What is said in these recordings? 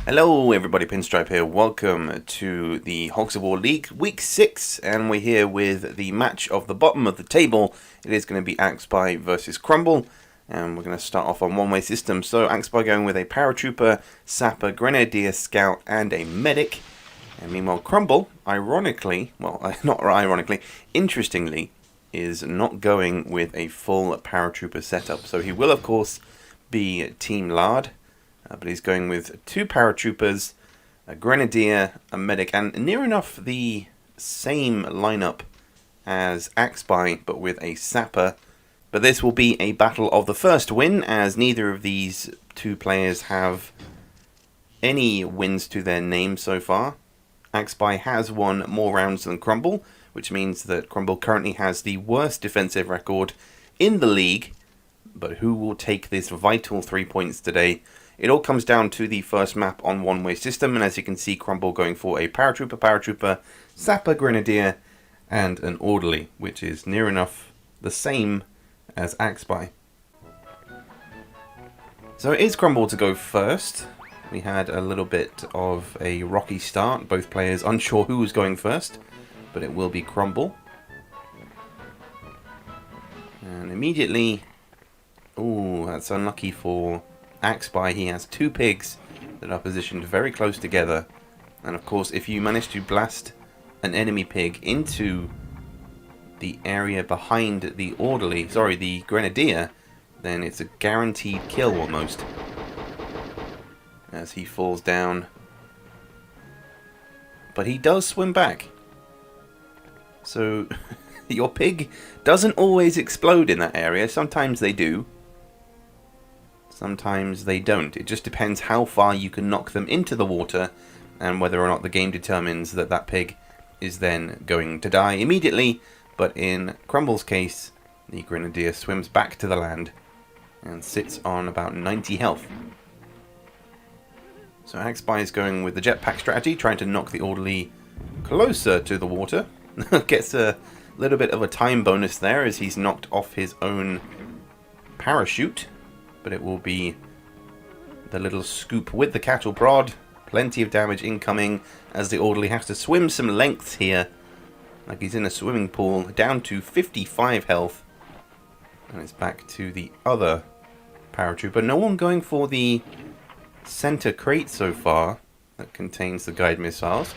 Hello everybody, Pinstripe here. Welcome to the Hogs of War League Week 6, and we're here with the match of the bottom of the table. It is going to be Axby versus Crumble, and we're going to start off on one-way system. So Axby going with a Paratrooper, Sapper, Grenadier, Scout, and a Medic. And meanwhile Crumble, ironically, well, not ironically, interestingly, is not going with a full Paratrooper setup. So he will, of course, be Team Lard. But he's going with two Paratroopers, a Grenadier, a Medic, and near enough the same lineup as Axby, but with a Sapper. But this will be a battle of the first win, as neither of these two players have any wins to their name so far. Axby has won more rounds than Crumble, which means that Crumble currently has the worst defensive record in the league. But who will take this vital 3 points today? It all comes down to the first map on one-way system, and as you can see, Crumble going for a Paratrooper, Sapper, Grenadier, and an Orderly, which is near enough the same as Axby. So it is Crumble to go first. We had a little bit of a rocky start, both players unsure who was going first, but it will be Crumble. And immediately, ooh, that's unlucky for Axby. He has two pigs that are positioned very close together, and of course if you manage to blast an enemy pig into the area behind the the Grenadier, then it's a guaranteed kill almost, as he falls down. But he does swim back, so your pig doesn't always explode in that area. Sometimes they do, sometimes they don't. It just depends how far you can knock them into the water, and whether or not the game determines that that pig is then going to die immediately. But in Crumble's case, the Grenadier swims back to the land and sits on about 90 health. So Axby is going with the jetpack strategy, trying to knock the Orderly closer to the water. Gets a little bit of a time bonus there as he's knocked off his own parachute. But it will be the little scoop with the cattle prod. Plenty of damage incoming as the Orderly has to swim some lengths here, like he's in a swimming pool, down to 55 health. And it's back to the other Paratrooper. No one going for the center crate so far that contains the guide missiles.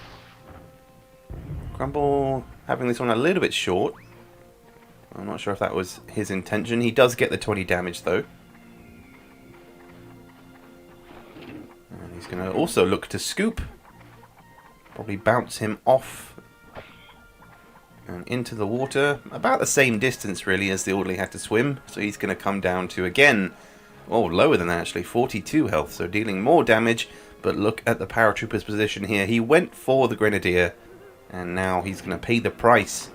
Crumble having this one a little bit short. I'm not sure if that was his intention. He does get the 20 damage though. He's going to also look to scoop. Probably bounce him off and into the water. About the same distance really as the Orderly had to swim. So he's going to come down to, again, oh, lower than that actually, 42 health. So dealing more damage. But look at the Paratrooper's position here. He went for the Grenadier, and now he's going to pay the price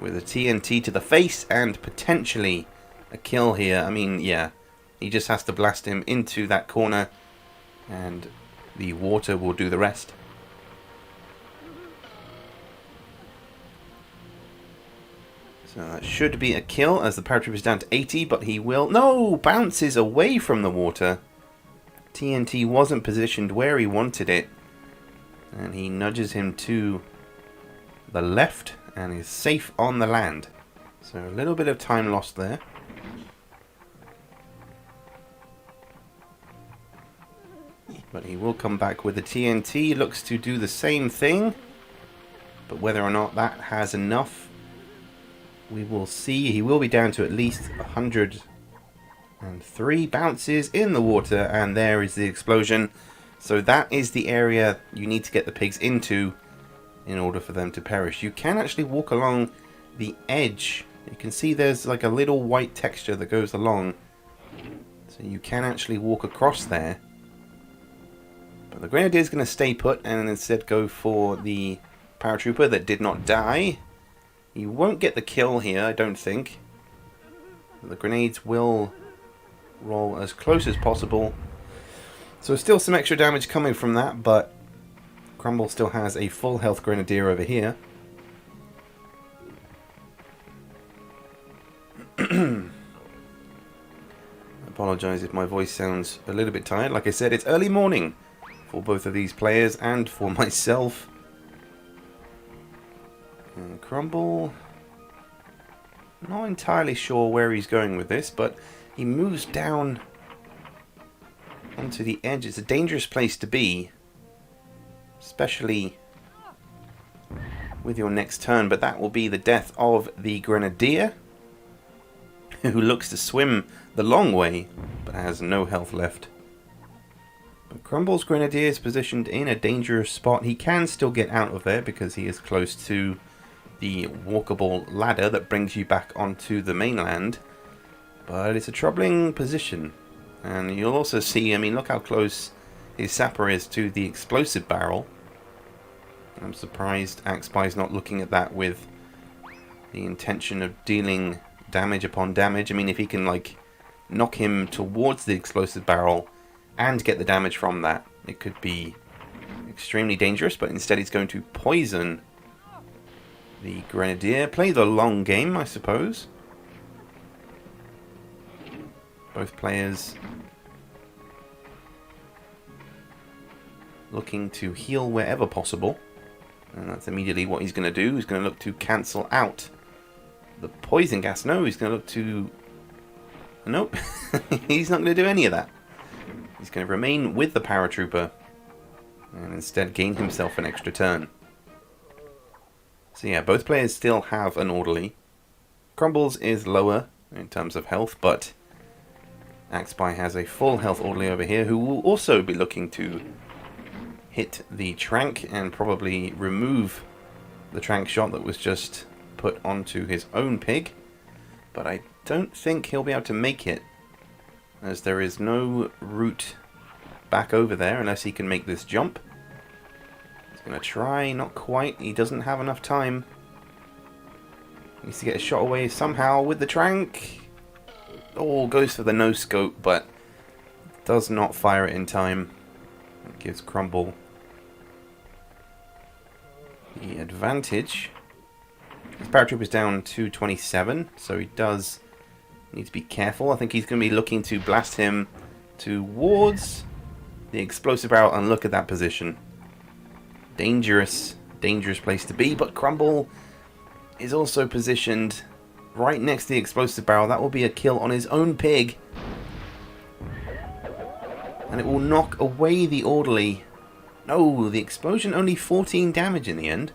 with a TNT to the face and potentially a kill here. I mean, yeah, he just has to blast him into that corner, and the water will do the rest. So that should be a kill as the Paratrooper is down to 80, but he will... No! Bounces away from the water. TNT wasn't positioned where he wanted it, and he nudges him to the left and is safe on the land. So a little bit of time lost there. But he will come back with the TNT. Looks to do the same thing. But whether or not that has enough, we will see. He will be down to at least 103 bounces in the water. And there is the explosion. So that is the area you need to get the pigs into in order for them to perish. You can actually walk along the edge. You can see there's like a little white texture that goes along. So you can actually walk across there. But the Grenadier is going to stay put and instead go for the Paratrooper that did not die. He won't get the kill here, I don't think. The grenades will roll as close as possible. So still some extra damage coming from that, but Crumble still has a full health Grenadier over here. Apologise if my voice sounds a little bit tired. Like I said, it's early morning for both of these players and for myself. And Crumble, not entirely sure where he's going with this, but he moves down onto the edge. It's a dangerous place to be, especially with your next turn, but that will be the death of the Grenadier, who looks to swim the long way, but has no health left. But Crumble's Grenadier is positioned in a dangerous spot. He can still get out of there because he is close to the walkable ladder that brings you back onto the mainland, but it's a troubling position. And you'll also see, I mean, look how close his sapper is to the explosive barrel. I'm surprised Axby's not looking at that with the intention of dealing damage upon damage. I mean, if he can, like, knock him towards the explosive barrel and get the damage from that, it could be extremely dangerous, but instead he's going to poison the Grenadier. Play the long game, I suppose. Both players looking to heal wherever possible. And that's immediately what he's going to do. He's going to look to cancel out the poison gas. No, he's going to look to... Nope. He's not going to do any of that. He's going to remain with the paratrooper and instead gain himself an extra turn. So yeah, both players still have an orderly. Crumble's is lower in terms of health, but Axby has a full health orderly over here who will also be looking to hit the trank and probably remove the trank shot that was just put onto his own pig. But I don't think he'll be able to make it, as there is no route back over there unless he can make this jump. He's going to try, not quite. He doesn't have enough time. He needs to get a shot away somehow with the trank. Oh, goes for the no scope, but does not fire it in time. It gives Crumble the advantage. His paratrooper's down to 27, so he does need to be careful. I think he's going to be looking to blast him towards the explosive barrel, and look at that position. Dangerous, dangerous place to be, but Crumble is also positioned right next to the explosive barrel. That will be a kill on his own pig. And it will knock away the orderly. No, the explosion only 14 damage in the end.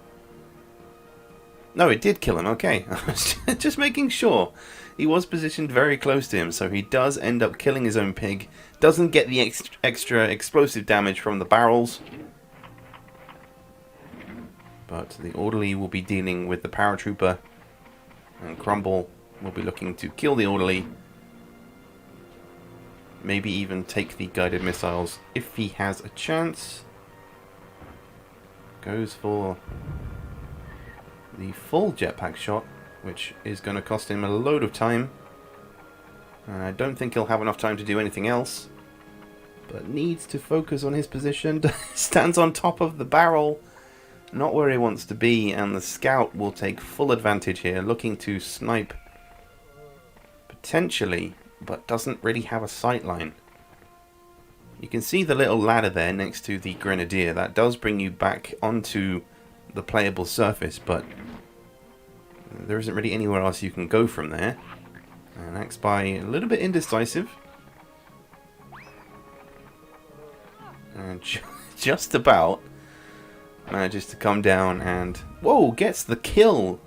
No, it did kill him, okay. I was just making sure. He was positioned very close to him, so he does end up killing his own pig. Doesn't get the extra explosive damage from the barrels. But the orderly will be dealing with the paratrooper. And Crumble will be looking to kill the orderly. Maybe even take the guided missiles if he has a chance. Goes for the full jetpack shot, which is going to cost him a load of time. I don't think he'll have enough time to do anything else, but needs to focus on his position. Stands on top of the barrel, not where he wants to be, and the scout will take full advantage here, looking to snipe potentially, but doesn't really have a sight line. You can see the little ladder there next to the Grenadier. That does bring you back onto the playable surface, but there isn't really anywhere else you can go from there. And Axby a little bit indecisive. And just about manages to come down and, whoa, gets the kill.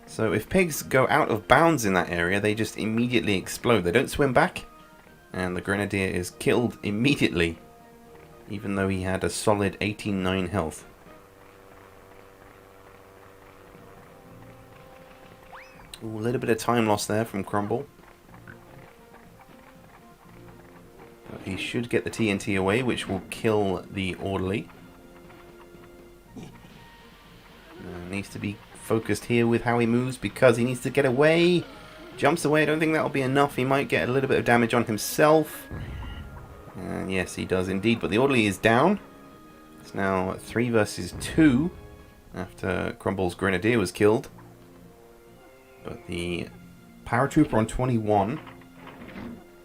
So if pigs go out of bounds in that area, they just immediately explode. They don't swim back. And the Grenadier is killed immediately, even though he had a solid 18-9 health. Ooh, a little bit of time lost there from Crumble. But he should get the TNT away, which will kill the orderly. Needs to be focused here with how he moves because he needs to get away. Jumps away. I don't think that'll be enough. He might get a little bit of damage on himself. And yes, he does indeed. But the orderly is down. It's now 3 versus 2 after Crumble's Grenadier was killed. But the paratrooper on 21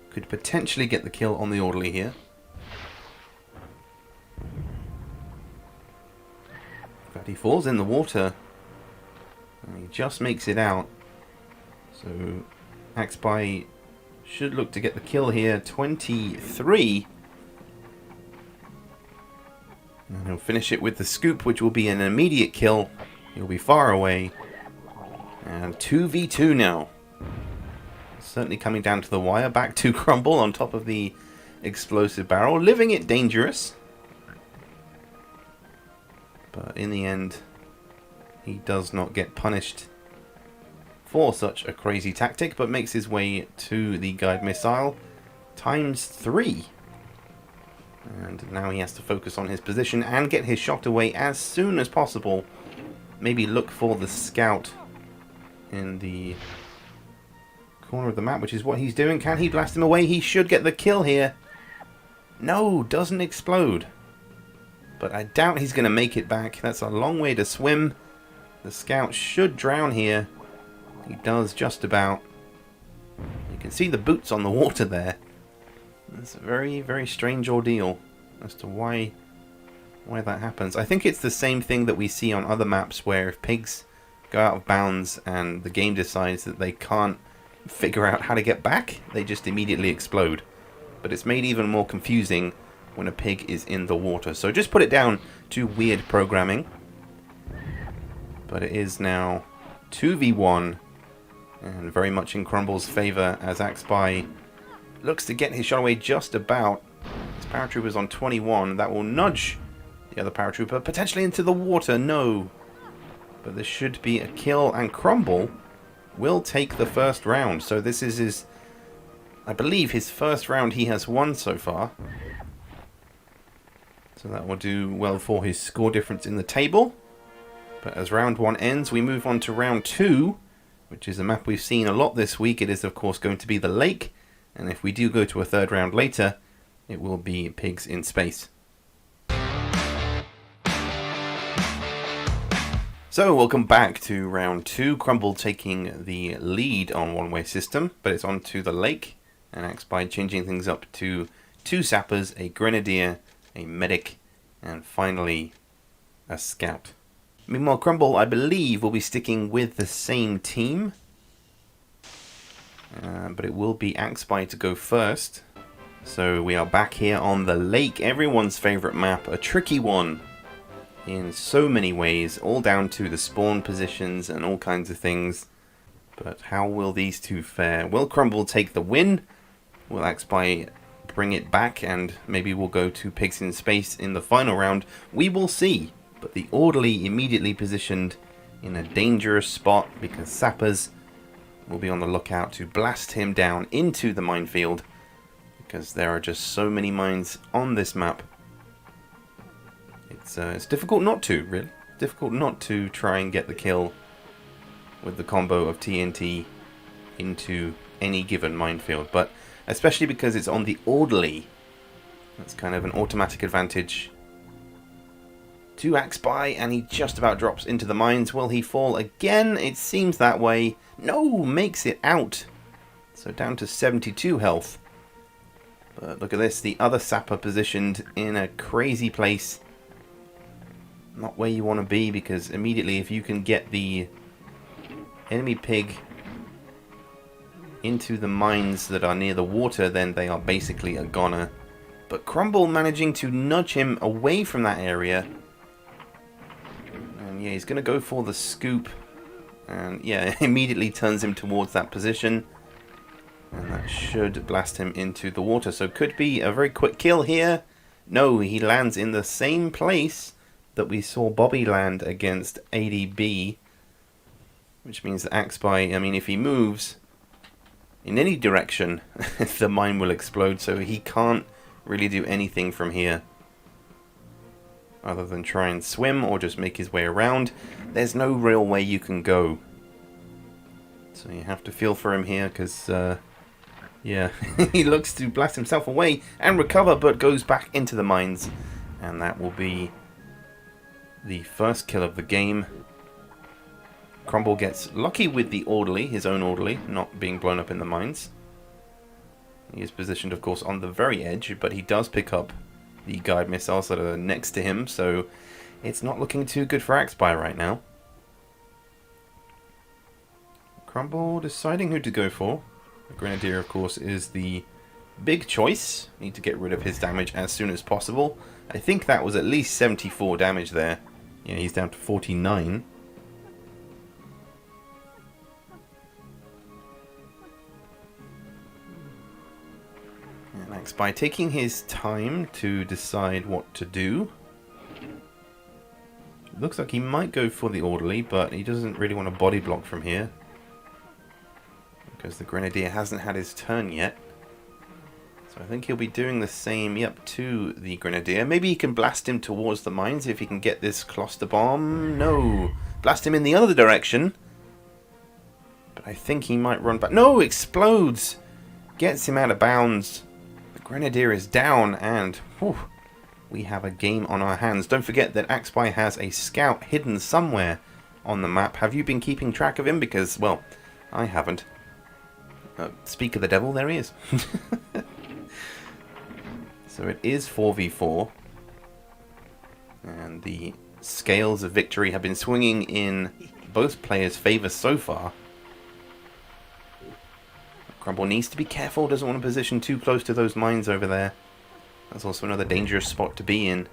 could potentially get the kill on the orderly here. He falls in the water. And he just makes it out. So Axby should look to get the kill here. 23. And he'll finish it with the scoop, which will be an immediate kill. He'll be far away. And 2v2 now. Certainly coming down to the wire. Back to Crumble on top of the explosive barrel. Living it dangerous. But in the end, he does not get punished for such a crazy tactic, but makes his way to the guide missile ×3. And now he has to focus on his position and get his shot away as soon as possible. Maybe look for the scout in the corner of the map, which is what he's doing. Can he blast him away? He should get the kill here. No, doesn't explode. But I doubt he's going to make it back. That's a long way to swim. The scout should drown here. He does just about. You can see the boots on the water there. It's a very, very strange ordeal as to why that happens. I think it's the same thing that we see on other maps where if pigs go out of bounds and the game decides that they can't figure out how to get back, they just immediately explode. But it's made even more confusing when a pig is in the water. So just put it down to weird programming. But it is now 2v1 and very much in Crumble's favour as Axby looks to get his shot away just about. His paratrooper's on 21. That will nudge the other paratrooper potentially into the water. No. But this should be a kill, and Crumble will take the first round. So this is his, I believe, his first round he has won so far. So that will do well for his score difference in the table. But as round 1 ends, we move on to round 2, which is a map we've seen a lot this week. It is, of course, going to be the lake. And if we do go to a third round later, it will be pigs in space. So, welcome back to round 2. Crumble taking the lead on one-way system, but it's on to the lake. And Axby changing things up to 2 sappers, a grenadier, a medic, and finally a scout. Meanwhile, Crumble, I believe, will be sticking with the same team. But it will be Axby to go first. So we are back here on the lake, everyone's favourite map, a tricky one in so many ways, all down to the spawn positions and all kinds of things. But how will these two fare? Will Crumble take the win? Will Axby bring it back and maybe we'll go to pigs in space in the final round? We will see. But the orderly immediately positioned in a dangerous spot because sappers will be on the lookout to blast him down into the minefield because there are just so many mines on this map. It's difficult not to, really. Difficult not to try and get the kill with the combo of TNT into any given minefield, but especially because it's on the orderly, that's kind of an automatic advantage to Axby, and he just about drops into the mines. Will he fall again? It seems that way. No, makes it out. So down to 72 health. But look at this, the other sapper positioned in a crazy place. Not where you want to be, because immediately if you can get the enemy pig into the mines that are near the water, then they are basically a goner. But Crumble managing to nudge him away from that area. Yeah, he's going to go for the scoop. And yeah, immediately turns him towards that position. And that should blast him into the water. So could be a very quick kill here. No, he lands in the same place that we saw Bobby land against ADB. Which means that Axby, I mean, if he moves in any direction, the mine will explode. So he can't really do anything from here other than try and swim or just make his way around. There's no real way you can go. So you have to feel for him here because, yeah, he looks to blast himself away and recover, but goes back into the mines. And that will be the first kill of the game. Crumble gets lucky with the orderly, his own orderly, not being blown up in the mines. He is positioned, of course, on the very edge, but he does pick up the guide missiles that are next to him, so It's not looking too good for Axby right now. Crumble deciding who to go for. The Grenadier, of course, is the big choice. Need to get rid of his damage as soon as possible. I think that was at least 74 damage there. Yeah, he's down to 49. And Axby taking his time to decide what to do. Looks like he might go for the orderly, but he doesn't really want a body block from here, because the Grenadier hasn't had his turn yet. So I think he'll be doing the same, yep, to the Grenadier. Maybe he can blast him towards the mines if he can get this cluster bomb. No! Blast him in the other direction. But I think he might run back. No! Explodes! Gets him out of bounds. The Grenadier is down, and whew, we have a game on our hands. Don't forget that Axby has a scout hidden somewhere on the map. Have you been keeping track of him? Because, well, I haven't. Speak of the devil, there he is. So it is 4v4. And the scales of victory have been swinging in both players' favour so far. Crumble needs to be careful, doesn't want to position too close to those mines over there. That's also another dangerous spot to be in.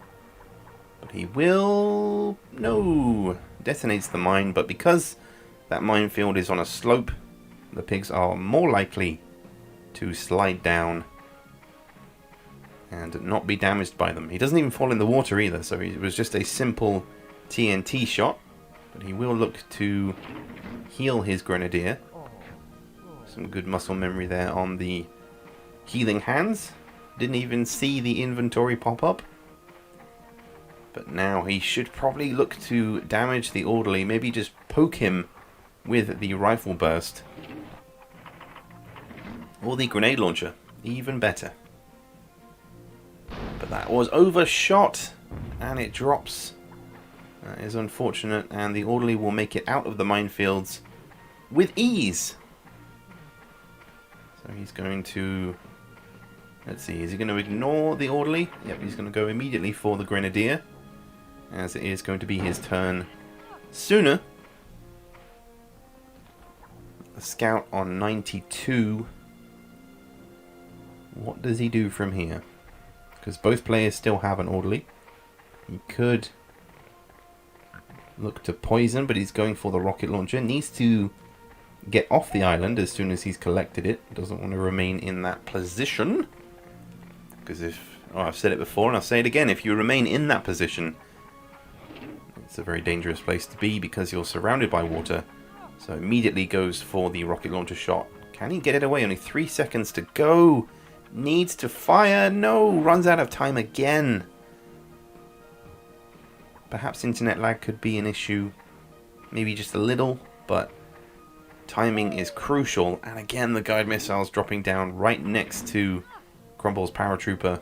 But he will... No! Detonates the mine, but because that minefield is on a slope, the pigs are more likely to slide down and not be damaged by them. He doesn't even fall in the water either, so it was just a simple TNT shot. But he will look to heal his Grenadier. Some good muscle memory there on the healing hands. Didn't even see the inventory pop up. But now he should probably look to damage the orderly. Maybe just poke him with the rifle burst. Or the grenade launcher. Even better. But that was overshot. And it drops. That is unfortunate. And the orderly will make it out of the minefields with ease. So he's going to... Let's see, is he going to ignore the orderly? Yep, he's going to go immediately for the Grenadier, as it is going to be his turn sooner. A scout on 92. What does he do from here? Because both players still have an orderly. He could look to poison, but he's going for the rocket launcher. Needs to get off the island as soon as he's collected it. Doesn't want to remain in that position. Because if... Oh, I've said it before and I'll say it again. If you remain in that position, it's a very dangerous place to be because you're surrounded by water. So immediately goes for the rocket launcher shot. Can he get it away? Only 3 seconds to go. Needs to fire. No! Runs out of time again. Perhaps internet lag could be an issue. Maybe just a little, but timing is crucial. And again, the guide missiles dropping down right next to Crumble's paratrooper.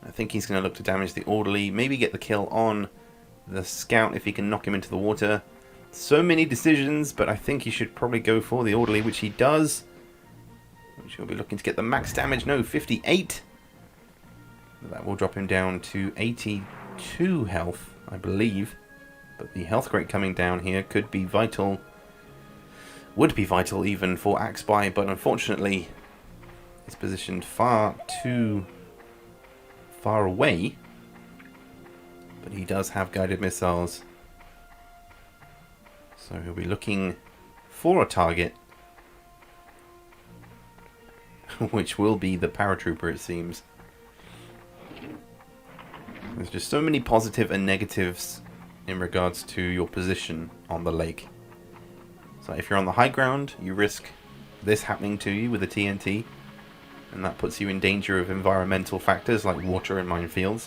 I think he's going to look to damage the orderly. Maybe get the kill on the scout if he can knock him into the water. So many decisions, but I think he should probably go for the orderly, which he does. Which he'll be looking to get the max damage. No, 58. That will drop him down to 82 health, I believe. But the health rate coming down here could be vital. Would be vital even for Axby, but unfortunately he's positioned far too far away. But he does have guided missiles. So he'll be looking for a target. Which will be the paratrooper, it seems. There's just so many positive and negatives in regards to your position on the lake. So if you're on the high ground, you risk this happening to you with a TNT. And that puts you in danger of environmental factors like water and minefields.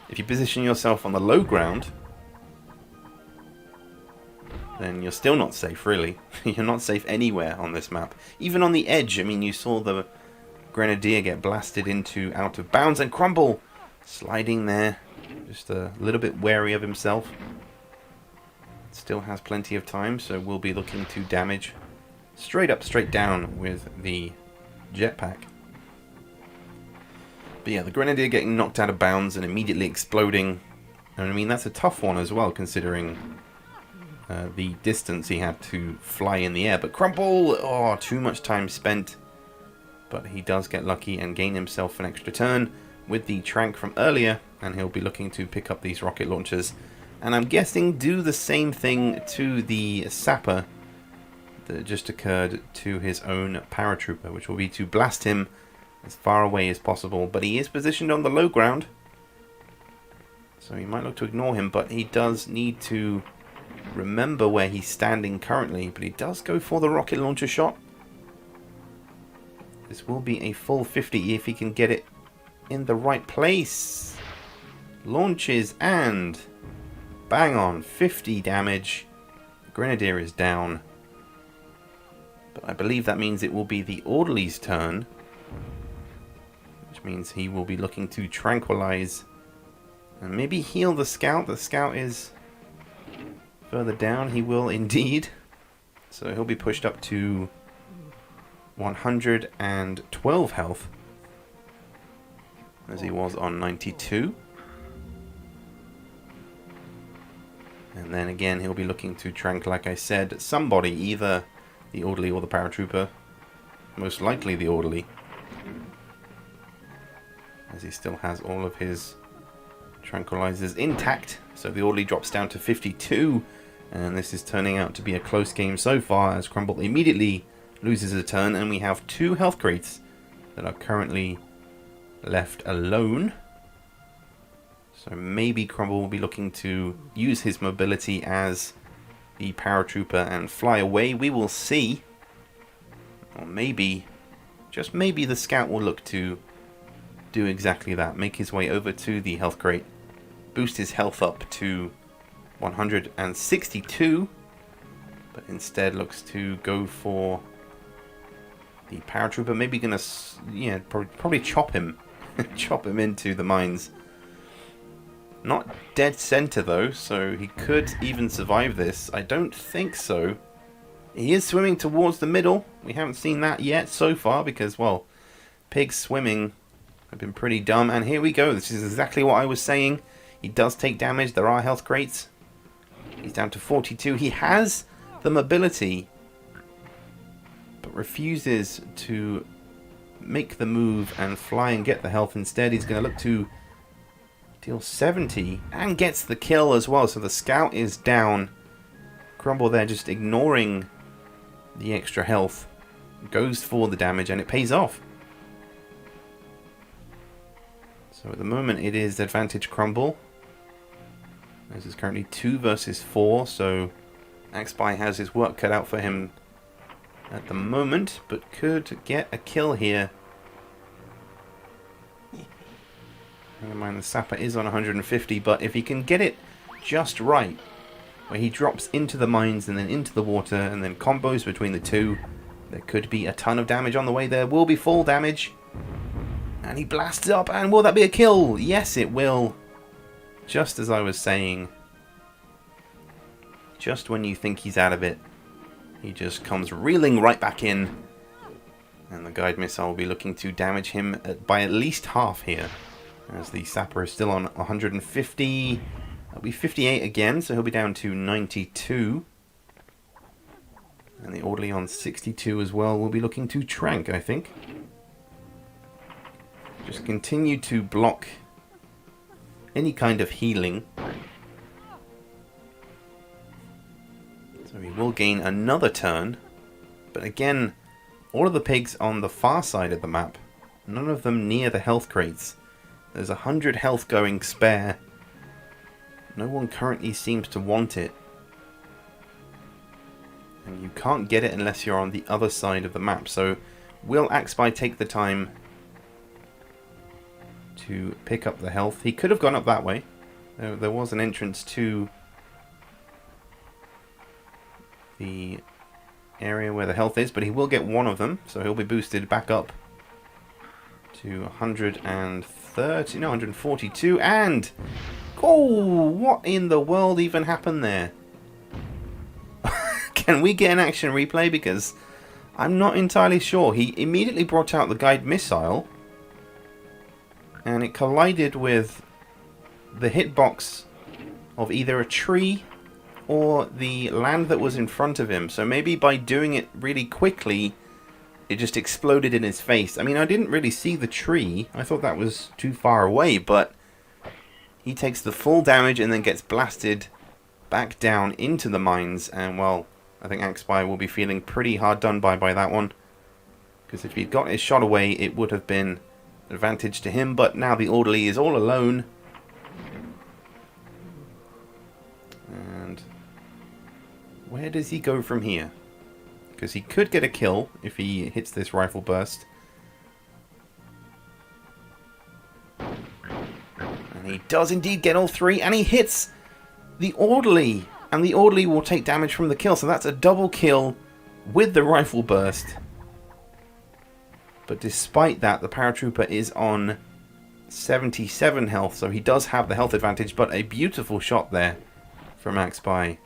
If you position yourself on the low ground, then you're still not safe, really. You're not safe anywhere on this map. Even on the edge, I mean, you saw the Grenadier get blasted into out of bounds, and Crumble sliding there, just a little bit wary of himself. Still has plenty of time, so we'll be looking to damage straight up, straight down with the jetpack. But yeah, the Grenadier getting knocked out of bounds and immediately exploding And I mean, that's a tough one as well, considering the distance he had to fly in the air. But Crumble, oh, too much time spent. But he does get lucky and gain himself an extra turn with the Trank from earlier, and he'll be looking to pick up these rocket launchers. And I'm guessing do the same thing to the Sapper that just occurred to his own paratrooper, which will be to blast him as far away as possible. But he is positioned on the low ground, so he might look to ignore him, but he does need to remember where he's standing currently. But he does go for the rocket launcher shot. This will be a full 50 if he can get it in the right place. Launches and bang on, 50 damage. Grenadier is down. But I believe that means it will be the Orderly's turn, which means he will be looking to tranquilize and maybe heal the Scout. The Scout is further down. He will indeed. So he'll be pushed up to 112 health, as he was on 92. And then again, he'll be looking to trank, like I said, somebody, either the Orderly or the Paratrooper. Most likely the Orderly, as he still has all of his tranquilizers intact. So the Orderly drops down to 52, and this is turning out to be a close game so far, as Crumble immediately loses a turn, and we have 2 health crates that are currently left alone. So maybe Crumble will be looking to use his mobility as the paratrooper and fly away. We will see. Or maybe, just maybe, the Scout will look to do exactly that. Make his way over to the health crate, boost his health up to 162, but instead looks to go for the paratrooper. Maybe gonna, yeah, probably chop him, chop him into the mines. Not dead center though, so he could even survive this. I don't think so. He is swimming towards the middle. We haven't seen that yet so far because, well, pigs swimming have been pretty dumb. And here we go. This is exactly what I was saying. He does take damage. There are health crates. He's down to 42. He has the mobility, but refuses to make the move and fly and get the health. Instead, he's going to look to deal 70 and gets the kill as well. So the Scout is down. Crumble there just ignoring the extra health, goes for the damage, and it pays off. So at the moment it is advantage Crumble. This is currently 2 versus 4, so Axby has his work cut out for him at the moment, but could get a kill here. Never mind, the Sapper is on 150, but if he can get it just right, where he drops into the mines and then into the water and then combos between the two, there could be a ton of damage on the way. There will be full damage. And he blasts up, and will that be a kill? Yes, it will. Just as I was saying, just when you think he's out of it, he just comes reeling right back in. And the guide missile will be looking to damage him by at least half here, as the Sapper is still on 150. That'll be 58 again, so he'll be down to 92. And the Orderly on 62 as well will be looking to trank, I think. Just continue to block any kind of healing. So he will gain another turn. But again, all of the pigs on the far side of the map, none of them near the health crates. There's 100 health going spare. No one currently seems to want it. And you can't get it unless you're on the other side of the map. So will Axby take the time to pick up the health? He could have gone up that way. There was an entrance to the area where the health is, but he will get one of them, so he'll be boosted back up to 130, no, 142, and oh, what in the world even happened there? Can we get an action replay? Because I'm not entirely sure. He immediately brought out the guide missile, and it collided with the hitbox of either a tree or the land that was in front of him. So maybe by doing it really quickly, it just exploded in his face. I mean, I didn't really see the tree. I thought that was too far away, but he takes the full damage and then gets blasted back down into the mines. And, well, I think Axby will be feeling pretty hard done by that one. Because if he'd got his shot away, it would have been an advantage to him. But now the orderly is all alone. And where does he go from here? Because he could get a kill if he hits this rifle burst. And he does indeed get all three, and he hits the orderly. And the orderly will take damage from the kill, so that's a double kill with the rifle burst. But despite that, the paratrooper is on 77 health, so he does have the health advantage, but a beautiful shot there from Axby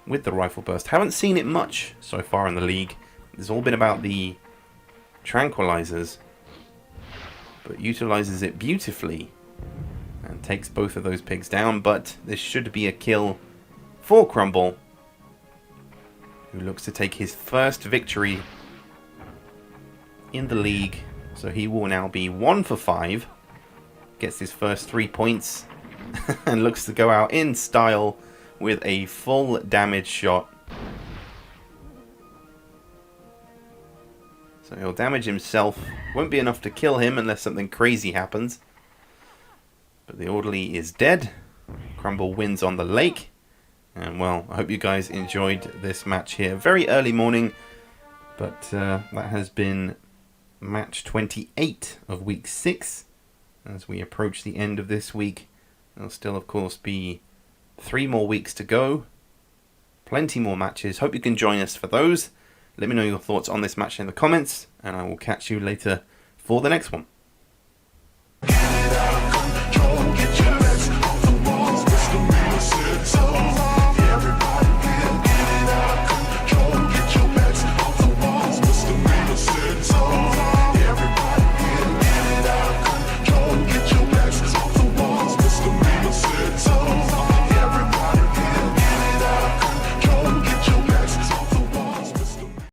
with the rifle burst. Haven't seen it much so far in the league. It's all been about the tranquilizers, but utilizes it beautifully and takes both of those pigs down. But this should be a kill for Crumble, who looks to take his first victory in the league. So he will now be 1 for 5, gets his first 3 points and looks to go out in style with a full damage shot. So he'll damage himself. Won't be enough to kill him unless something crazy happens. But the orderly is dead. Crumble wins on the lake. And, well, I hope you guys enjoyed this match here. Very early morning. But that has been match 28 of week 6. As we approach the end of this week, there'll still, of course, be 3 more weeks to go. Plenty more matches. Hope you can join us for those. Let me know your thoughts on this match in the comments, and I will catch you later for the next one.